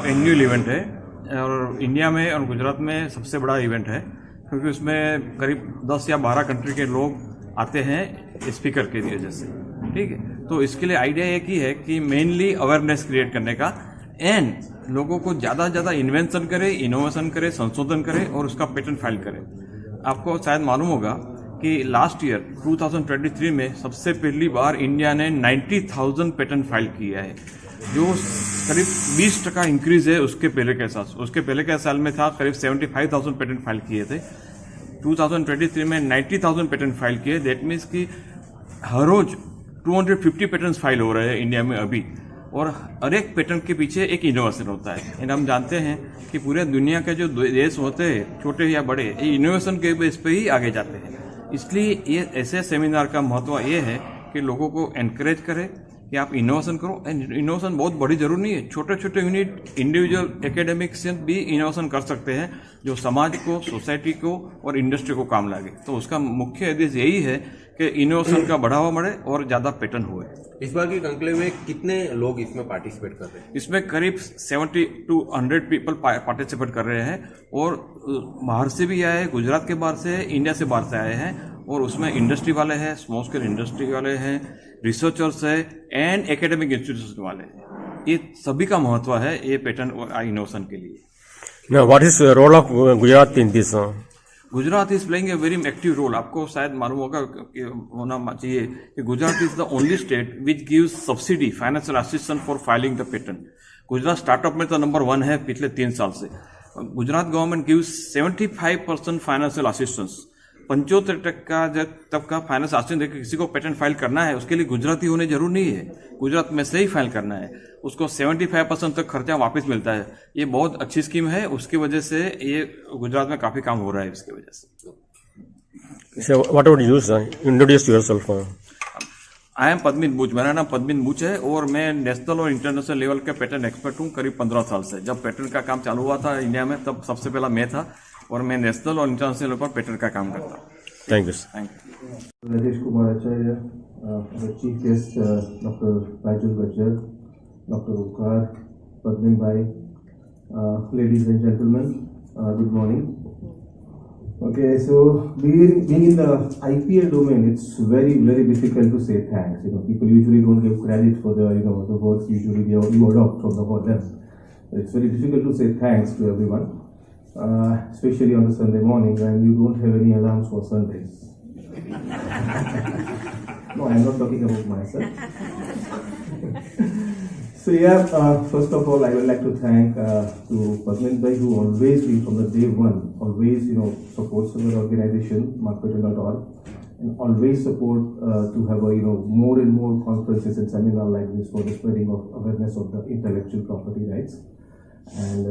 Annual event है और India में और गुजरात में सबसे बड़ा इवेंट है, क्योंकि उसमें करीब 10 या 12 कंट्री के लोग आते हैं स्पीकर के वजह से। ठीक है, तो इसके लिए आइडिया एक ही है कि मेनली अवेयरनेस क्रिएट करने का एंड लोगों को ज़्यादा से ज़्यादा इन्वेंशन करे, इनोवेशन करे, संशोधन करे और उसका पेटेंट फाइल करे। आपको शायद मालूम होगा कि लास्ट ईयर 2023 में सबसे पहली बार इंडिया ने 90,000 पेटेंट फाइल किया है, जो करीब 20% इंक्रीज है उसके पहले के साथ। उसके पहले के साल में था करीब 75,000 पेटेंट फाइल किए थे। 2023 में 90,000 पेटेंट फाइल किए। दैट मीन्स कि हर रोज 250 पेटेंट फाइल हो रहे हैं इंडिया में अभी, और हर एक पेटेंट के पीछे एक इनोवेशन होता है। एंड हम जानते हैं कि पूरे दुनिया के जो देश होते हैं, छोटे या बड़े, ये इनोवेशन के बेस पे ही आगे जाते हैं। इसलिए ये ऐसे सेमिनार का महत्व ये है कि लोगों को एनकरेज करे कि आप इनोवेशन करो। एंड इनोवेशन बहुत बड़ी जरूर नहीं है, छोटे छोटे यूनिट इंडिविजुअल एकेडमिक्स भी इनोवेशन कर सकते हैं, जो समाज को, सोसाइटी को और इंडस्ट्री को काम लगे। तो उसका मुख्य उद्देश्य यही है कि इनोवेशन का बढ़ावा बढ़े और ज़्यादा पेटेंट हुए। इस बार की कंक्लेव में कितने लोग इसमें पार्टिसिपेट कर रहे हैं? इसमें करीब 70 to 100 पीपल पार्टिसिपेट कर रहे हैं, और बाहर से भी आए हैं, गुजरात के बाहर से, इंडिया से बाहर से आए हैं, और उसमें इंडस्ट्री वाले हैं, स्मॉल स्केल इंडस्ट्री वाले हैं, रिसर्चर्स है एंड एकेडमिक इंस्टीट्यूशन वाले हैं। ये सभी का महत्व है ये पेटेंट और इनोवेशन के लिए। Now, what is the role of Gujarat in this? Gujarat is playing a very active role. आपको शायद मालूम होगा कि होना चाहिए कि Gujarat is the only state which gives subsidy, financial assistance for filing the patent. Gujarat startup में तो नंबर 1 है पिछले 3 साल से। Gujarat government gives 75% financial assistance, 75% तक का फाइनेंस असिस्टेंस। किसी को पेटेंट फाइल करना है उसके लिए गुजराती होने जरूर नहीं है, गुजरात में से ही फाइल करना है, उसको 75% तक खर्चा वापस मिलता है। ये बहुत अच्छी स्कीम है, उसकी वजह से ये गुजरात में काफी काम हो रहा है इसकी वजह से। So, what would you say? Introduce yourself. I am Padmit Buch, मेरा नाम पद्मित बूच है और मैं नेशनल और इंटरनेशनल लेवल के पेटेंट एक्सपर्ट हूँ करीब 15 साल से। जब पेटेंट का काम चालू हुआ था इंडिया में तब सबसे पहला मैं था, और मैं नेशनल और इंटरनेशनल लेवल पर पेटेंट का काम करता हूँ। Thank you. Thank you. Rajesh Kumar Acharya, the chief guest, Dr. Rajul Gajjar, Dr. Ukar, Padmin Bhai, ladies and gentlemen, good morning. Okay, so being in the IPL domain, it's very, very difficult to say thanks. You know, people usually don't give credit for the, the words usually you adopt from them. It's very difficult to say thanks to everyone, especially on the Sunday morning when you don't have any alarms for Sundays. No, I'm not talking about myself. So yeah, first of all, I would like to thank to Padmin Bhai, who always been from the day one, always supports our organization, markpetent.org, and always support to have more and more conferences and seminars like this for the spreading of awareness of the intellectual property rights. And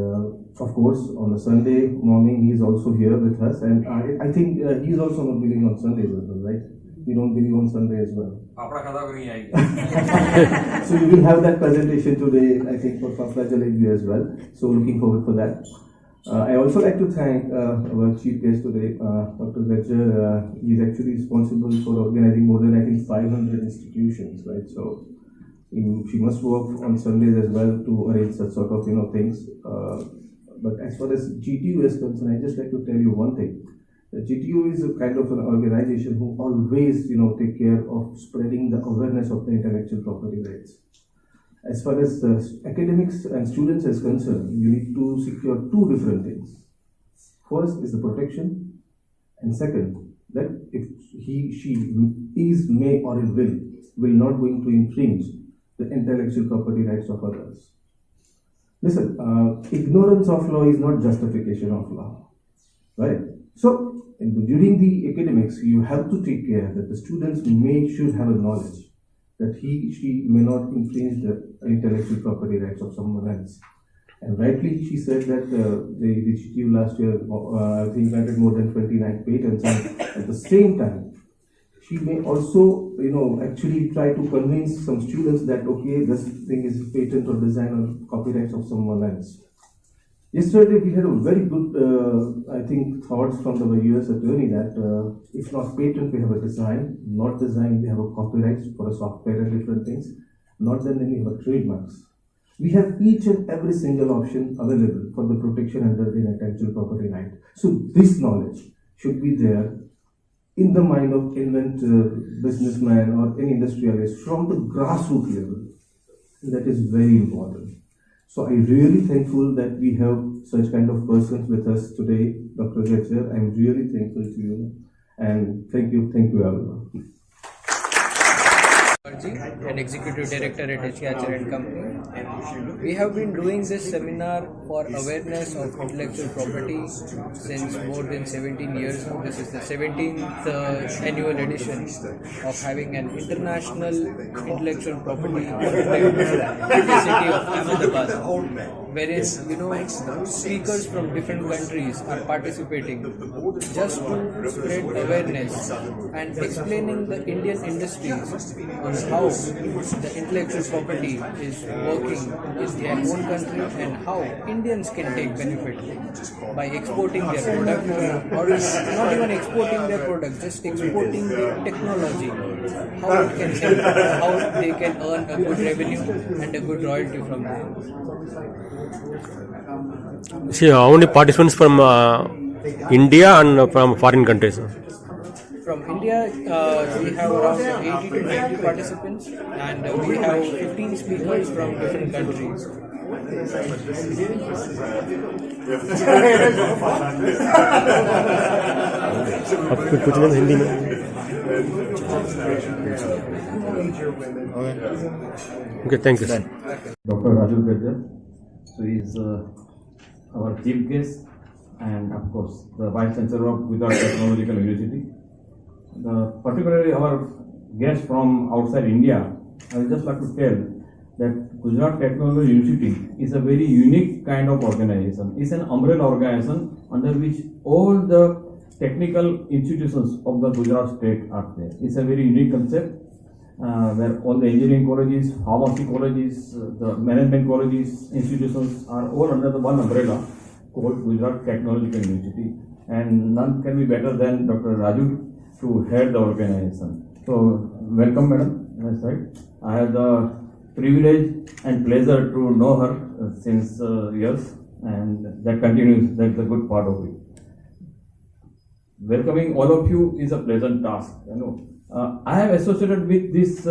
of course, on the Sunday morning, he is also here with us, and I think he is also not believing on Sundays as well, right? We don't believe on Sunday as well. So we will have that presentation today, I think, for congratulating you as well. So looking forward for that. I also like to thank our chief guest today, Dr. Gajjar. He is actually responsible for organizing more than, I think, 500 institutions, right? So she must work on Sundays as well to arrange such sort of things. But as far as GTU is concerned, I just like to tell you one thing. The GTU is a kind of an organization who always take care of spreading the awareness of the intellectual property rights. As far as the academics and students is concerned, you need to secure 2 different things. First is the protection, and second, that if she is, may, or will not going to infringe the intellectual property rights of others. Listen, ignorance of law is not justification of law, right? So, during the academics, you have to take care that the students should have a knowledge that she may not infringe the intellectual property rights of someone else. And rightly, she said that the GTU last year, I think, granted more than 29 patents, and at the same time, she may also, actually try to convince some students that, okay, this thing is patent or design or copyrights of someone else. Yesterday, we had a very good, thoughts from the US attorney that if not patent, we have a design, not design, we have a copyright for a software and different things, not then we have a trademarks. We have each and every single option available for the protection under the intellectual property right. So this knowledge should be there in the mind of inventor, businessman, or any industrialist from the grassroots level. That is very important. So I'm really thankful that we have such kind of persons with us today, Dr. Vetcher. I'm really thankful to you, and thank you everyone. And Executive Director at HK Company. We have been doing this seminar for awareness of intellectual property since more than 17 years now. This is the 17th annual edition of having an international intellectual property in the city of Ahmedabad, wherein speakers from different countries are participating just to spread awareness and explaining the Indian industries on how the intellectual property is working in their own country and how Indians can take benefit by exporting their product, or not even exporting their product, just exporting the technology, how it can help, how they can earn a good revenue and a good royalty from there. See, how many participants from India and from foreign countries? From India, we have around 80 to 90 participants, and we have 15 speakers from different countries. कुछ लोग हिंदी में. Okay, thank you, sir. Dr. Raju Gajar, so he is our chief guest, and of course the Vice Chancellor of Gujarat Technological University. Particularly our guest from outside India, I would just like to tell that Gujarat Technological University is a very unique kind of organization. It's an umbrella organization under which all the technical institutions of the Gujarat state are there. It's a very unique concept where all the engineering colleges, pharmacy colleges, the management colleges, institutions are all under the one umbrella called Gujarat Technological University. And none can be better than Dr. Raju to head the organization. So, welcome, madam. That's right. I have the privilege and pleasure to know her since years, and that continues. That's the good part of it. Welcoming all of you is a pleasant task. I have associated with this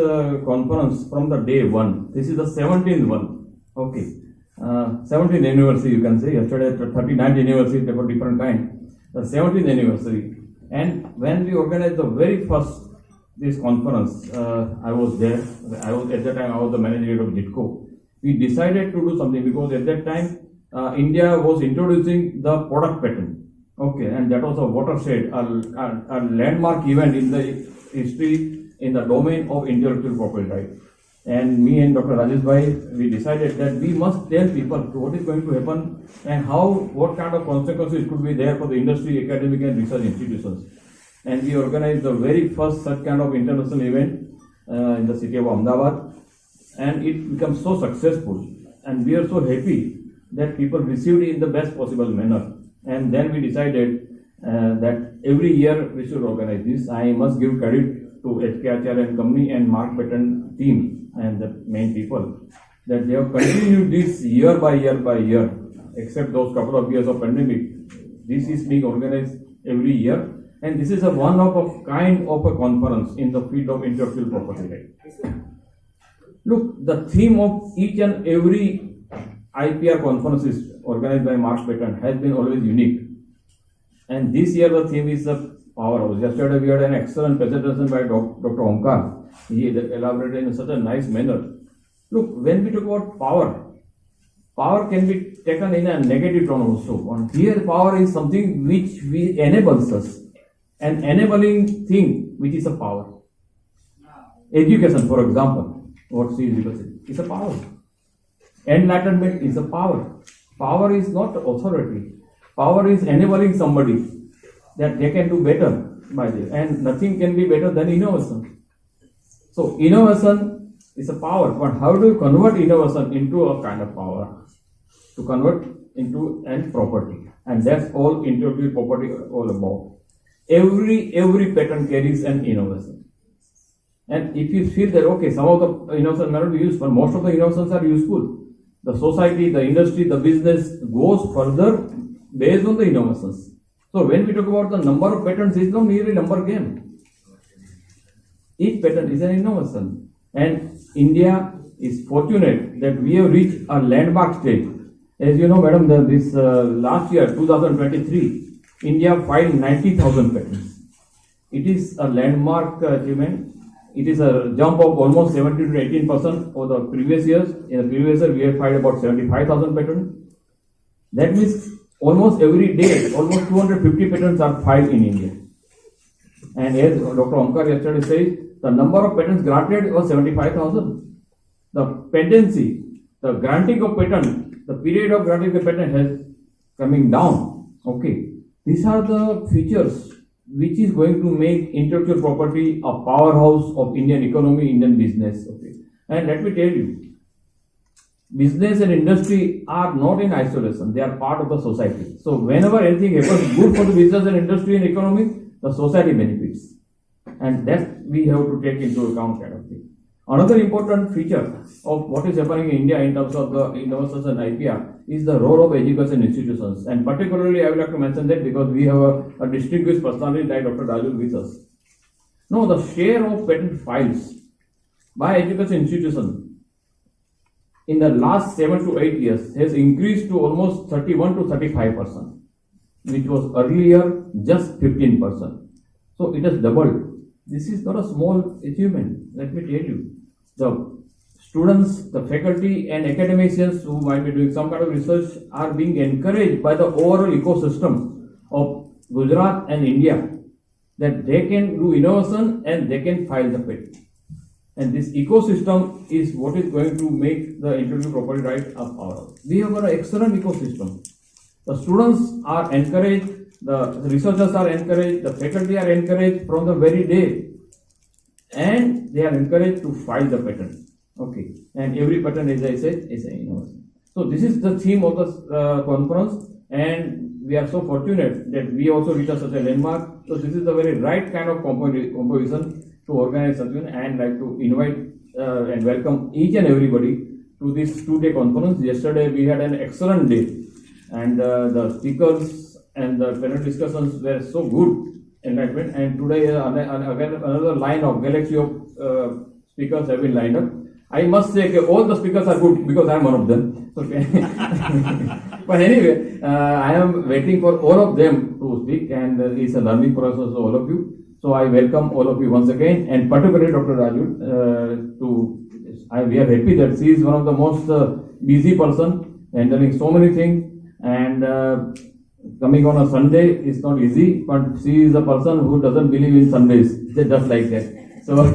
conference from the day one. This is the 17th one. Okay. 17th anniversary, you can say. Yesterday, 39th anniversary, they were different kind. The 17th anniversary. And when we organized the very first this conference, I was there. At that time I was the manager of JITCO. We decided to do something because at that time India was introducing the product patent. Okay, and that was a watershed, a landmark event in the history in the domain of intellectual property right. And me and Dr. Rajesh Bhai, we decided that we must tell people what is going to happen and what kind of consequences could be there for the industry, academic and research institutions. And we organized the very first such kind of international event in the city of Ahmedabad, and it became so successful. And we are so happy that people received it in the best possible manner. And then we decided that every year we should organize this. I must give credit to HK and Company and Mark Patent team and the main people that they have continued this year by year, except those couple of years of pandemic. This is being organized every year, and this is a one of a kind of a conference in the field of intellectual property right. Look, the theme of each and every IPR conferences organized by Mark Patent has been always unique, and this year the theme is the powerhouse. Yesterday we had an excellent presentation by Dr. Omkar. He elaborated in such a nice manner. Look, when we talk about power can be taken in a negative tone also. And here power is something which enables us, an enabling thing which is a power. Education, for example, what she is representing, is a power. Enlightenment is a power. Power is not authority. Power is enabling somebody that they can do better by this, and nothing can be better than innovation. So innovation is a power, but how do you convert innovation into a kind of power? To convert into an property, and that's all intellectual property all about. Every patent carries an innovation, and if you feel that okay, some of the innovations may not be useful, most of the innovations are useful. The society, the industry, the business goes further based on the innovations. So when we talk about the number of patents, it's not merely number game. Each patent is an innovation, and India is fortunate that we have reached a landmark stage. As you know, madam, this last year, 2023, India filed 90,000 patents. It is a landmark achievement. It is a jump of almost 17 to 18% over the previous years. In the previous year, we have filed about 75,000 patents. That means almost every day, almost 250 patents are filed in India. And as Dr. Omkar yesterday said, the number of patents granted was 75,000. The pendency, the granting of patent, the period of granting the patent has coming down. Okay, these are the features which is going to make intellectual property a powerhouse of Indian economy, Indian business. Okay, and let me tell you, business and industry are not in isolation; they are part of the society. So whenever anything happens good for the business and industry and economy, the society benefits, and that we have to take into account kind of thing. Another important feature of what is happening in India in terms of the innovations and IPR is the role of education institutions, and particularly I would like to mention that because we have a distinguished personality like Dr. Raju with us. Now the share of patent files by education institutions in the last 7 to 8 years has increased to almost 31 to 35%, which was earlier just 15%. So it has doubled. This is not a small achievement, let me tell you. The students, the faculty and academicians who might be doing some kind of research are being encouraged by the overall ecosystem of Gujarat and India that they can do innovation and they can file the patent. And this ecosystem is what is going to make the intellectual property right a powerhouse. We have an excellent ecosystem. The students are encouraged, the researchers are encouraged, the faculty are encouraged from the very day, and they are encouraged to file the patent. Okay, and every patent, as I said, is an innovation. So this is the theme of the conference, and we are so fortunate that we also reached such a landmark. So this is the very right kind of composition to organize such an, and like to invite and welcome each and everybody to this 2-day conference. Yesterday we had an excellent day, and the speakers and the panel discussions were so good, enlightenment. And today again another line of galaxy of speakers have been lined up. I must say all the speakers are good because I am one of them. Okay. But anyway, I am waiting for all of them to speak, and it's a learning process of all of you. So I welcome all of you once again, and particularly Dr. Raju. We are happy that she is one of the most busy person handling so many things, and coming on a Sunday is not easy. But she is a person who doesn't believe in Sundays, just like that. So,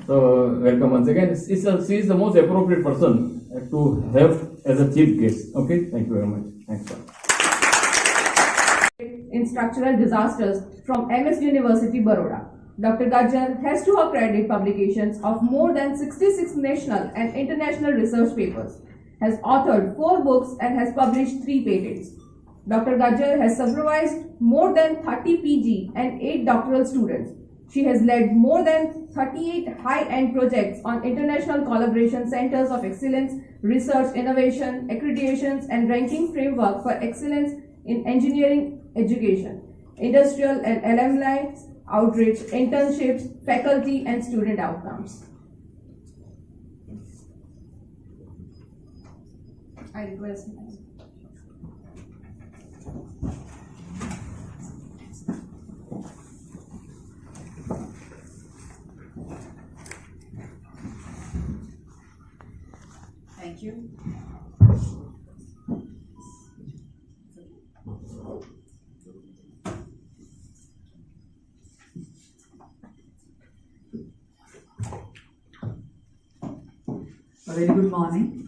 so welcome once again. She is the most appropriate person to have as a chief guest. Okay, thank you very much. Thanks, sir. In structural disasters from MS University, Baroda. Dr. Gajjar has to her credit publications of more than 66 national and international research papers, has authored 4 books and has published 3 patents. Dr. Gajjar has supervised more than 30 PG and 8 doctoral students. She has led more than 38 high-end projects on international collaboration centers of excellence, research, innovation, accreditations, and ranking framework for excellence in engineering education, industrial and alumni outreach, internships, faculty and student outcomes. I request. Thank you. A very good morning,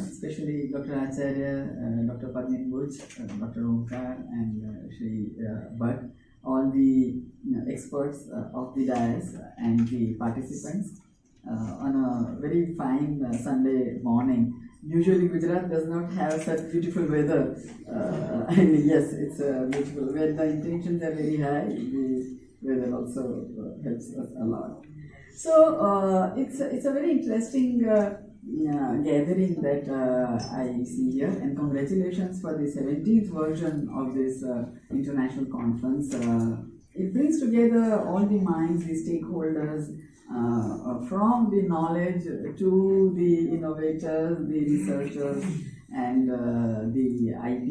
especially Dr. Acharya, Dr. Padmin Buch, Dr. Omkar, and Shri Bhatt, all the experts of the dais and the participants on a very fine Sunday morning. Usually Gujarat does not have such beautiful weather, and yes, it's beautiful. Where the intentions are very high, the weather also helps us a lot. So it's a very interesting gathering that I see here, and congratulations for the 17th version of this international conference. It brings together all the minds, the stakeholders, from the knowledge to the innovators, the researchers, and the IP.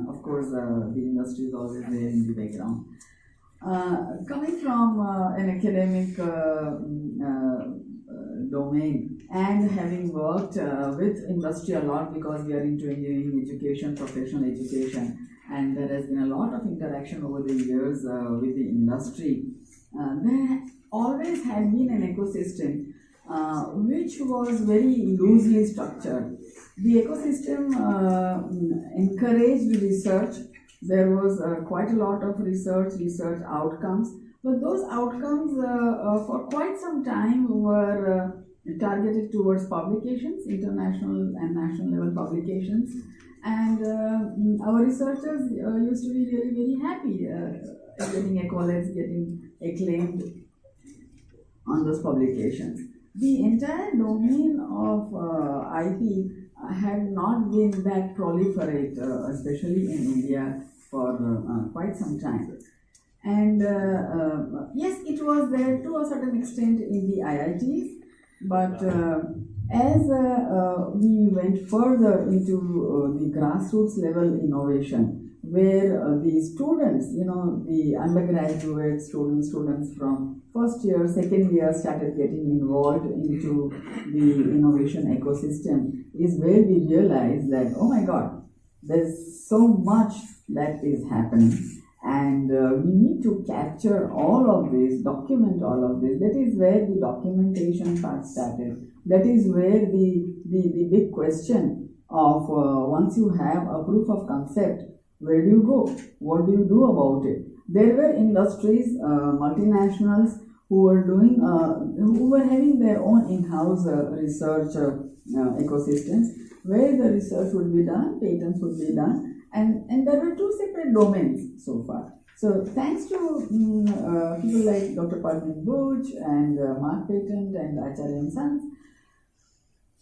Of course, the industry is always there in the background. Coming from an academic domain and having worked with industry a lot, because we are into engineering education, professional education, and there has been a lot of interaction over the years with the industry. There always had been an ecosystem which was very loosely structured. The ecosystem encouraged research. There was quite a lot of research outcomes, but those outcomes for quite some time were targeted towards publications, international and national level publications, and our researchers used to be really very happy getting accolades, getting acclaimed on those publications. The entire domain of IP had not been that proliferate, especially in India, for quite some time. And yes, it was there to a certain extent in the IITs, but as we went further into the grassroots level innovation, where the students, the undergraduate students from first year, second year started getting involved into the innovation ecosystem, is where we realized that, oh my God, there's so much that is happening, and we need to capture all of this, document all of this. That is where the documentation part started. That is where the big question of once you have a proof of concept, where do you go? What do you do about it? There were industries, multinationals, who were having their own in-house research ecosystems, where the research would be done, patents would be done, and there were two separate domains so far. So thanks to people like Dr. Padmin Buch and Mark Patent and Acharya and Sons,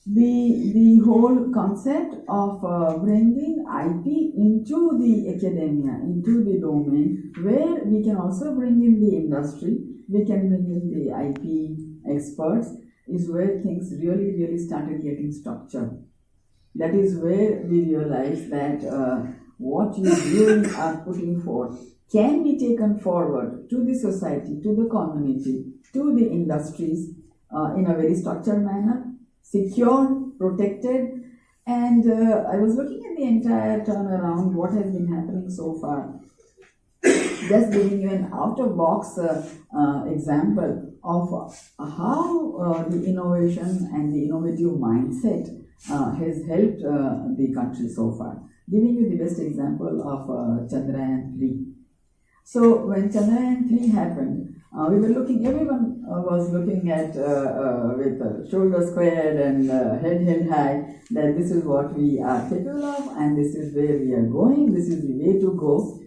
the whole concept of bringing IP into the academia, into the domain, where we can also bring in the industry, we can bring in the IP experts, is where things really started getting structured. That is where we realize that what you really are putting forth can be taken forward to the society, to the community, to the industries in a very structured manner, secured, protected. And I was looking at the entire turnaround, what has been happening so far. Just giving you an out-of-box example of how the innovation and the innovative mindset has helped the country so far. Giving you the best example of Chandrayaan 3. So when Chandrayaan 3 happened, everyone was looking at with shoulders squared and head held high, that this is what we are capable of and this is where we are going, this is the way to go.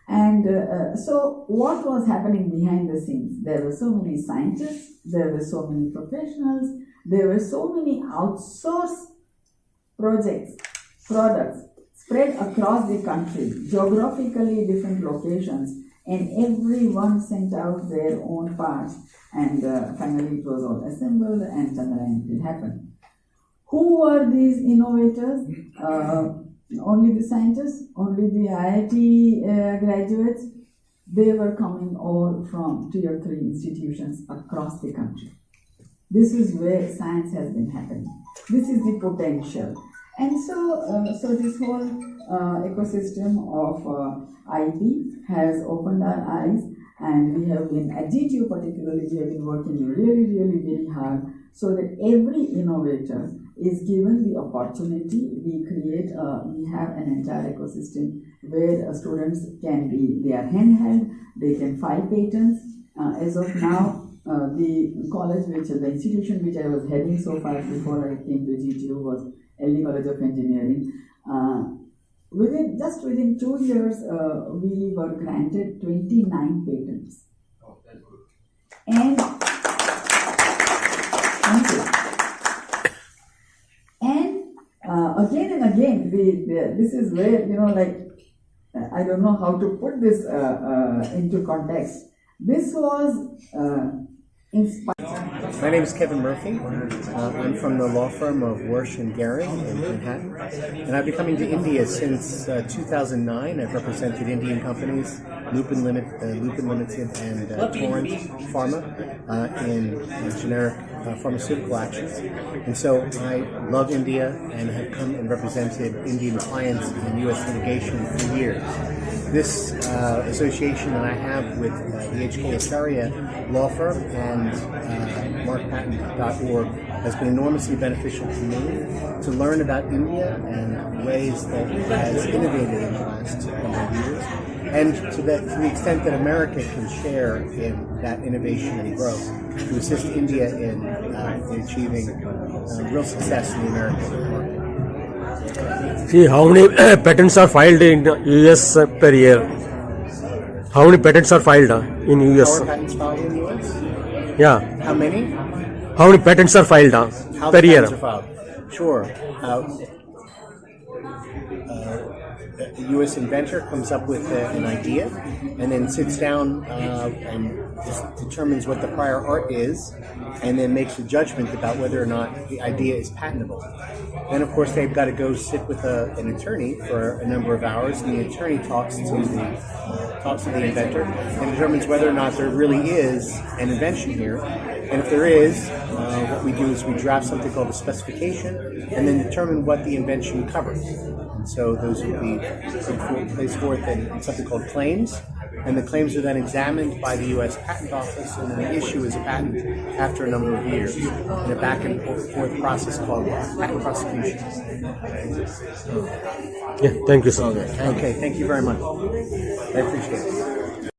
And so what was happening behind the scenes? There were so many scientists, there were so many professionals, there were so many outsourced projects, products spread across the country, geographically different locations, and everyone sent out their own parts, and finally it was all assembled and Chandrayaan happened. Who were these innovators? Only the scientists, only the IIT graduates. They were coming all from tier 3 institutions across the country. This is where science has been happening. This is the potential. And so this whole ecosystem of IP has opened our eyes, and we have been, at GTU particularly, we have been working really very hard so that every innovator is given the opportunity. We have an entire ecosystem where students they are handheld, they can file patents. As of now, the institution which I was heading so far before I came to GTU was LD College of Engineering. Within 2 years, we were granted 29 patents. Oh, that's good. And thank you. And again and again, this is where, I don't know how to put this into context. This was inspired. My name is Kevin Murphy. I'm from the law firm of Wersch and Gehring in Manhattan, and I've been coming to India since 2009. I've represented Indian companies, Lupin Limited and Torrent Pharma in generic pharmaceutical actions. And so I love India and have come and represented Indian clients in U.S. litigation for years. This association that I have with the H.K. Acharya law firm and markpatent.org has been enormously beneficial to me to learn about India and ways that it has innovated in the last number of years, and to the extent that America can share in that innovation and growth to assist India in achieving real success in the American market. See, how many patents are filed in US per year? How many patents are filed in US? How are patents filed in the US? Yeah. How many? How many patents are filed How per the year? patents are filed? Sure. A U.S. inventor comes up with an idea and then sits down and determines what the prior art is and then makes a judgment about whether or not the idea is patentable. Then, of course, they've got to go sit with an attorney for a number of hours, and the attorney talks to the inventor and determines whether or not there really is an invention here. And if there is, what we do is we draft something called a specification and then determine what the invention covers. And so those would be placed forth in something called claims, and the claims are then examined by the U.S. Patent Office, and then the issue is a patent after a number of years in a back and forth process called patent prosecution. Yeah, thank you, sir. Okay, thank you very much. I appreciate it.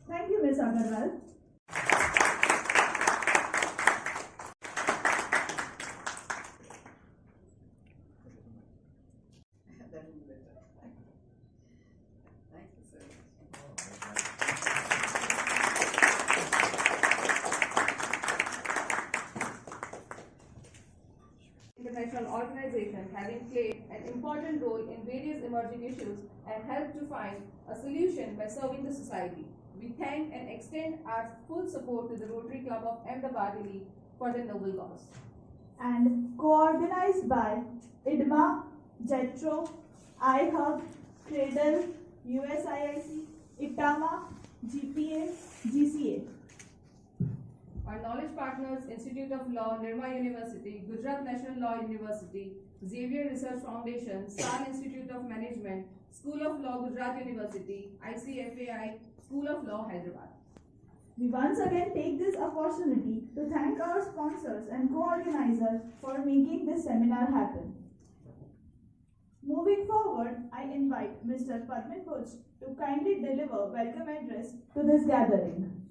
Thank you, Ms. Agarwal. International organizations having played an important role in various emerging issues and helped to find a solution by serving the society. We thank and extend our full support to the Rotary Club of Ahmedabad Delhi for their noble cause. And co-organized by IDMA, JETRO, iHub, Cradle, USIIC, ITAMA, GPA, GCA. Our knowledge partners, Institute of Law, Nirma University, Gujarat National Law University, Xavier Research Foundation, Sal Institute of Management, School of Law, Gujarat University, ICFAI, School of Law, Hyderabad. We once again take this opportunity to thank our sponsors and co-organizers for making this seminar happen. Moving forward, I invite Mr. Padmin Bhuj to kindly deliver welcome address to this gathering.